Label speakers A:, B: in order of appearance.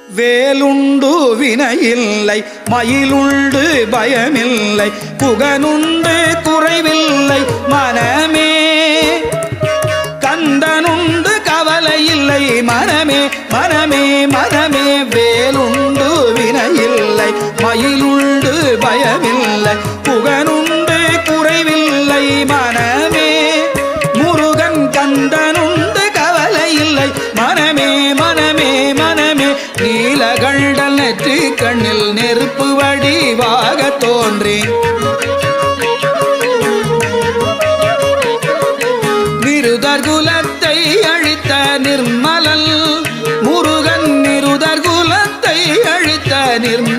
A: வேலுண்டு வினையில்லை மயிலுண்டு பயமில்லை புகனுண்டு குறைவில்லை மனமே கந்தனுண்டு கவலை இல்லை மனமே மனமே மனமே வேலுண்டு வினையில்லை மயிலுண்டு பயமில்லை புகனுண்டு குறைவில்லை மனமே முருகன் கந்தனுண்டு கவலை இல்லை மனமே மனமே மனமே நீலகண்டல் நெற்றி கண்ணில் நெருப்பு வடிவாக தோன்றி நிருதர் குலத்தை அழித்த நிர்மலன் முருகன் நிருதர் குலத்தை அழித்த நிர்மலன்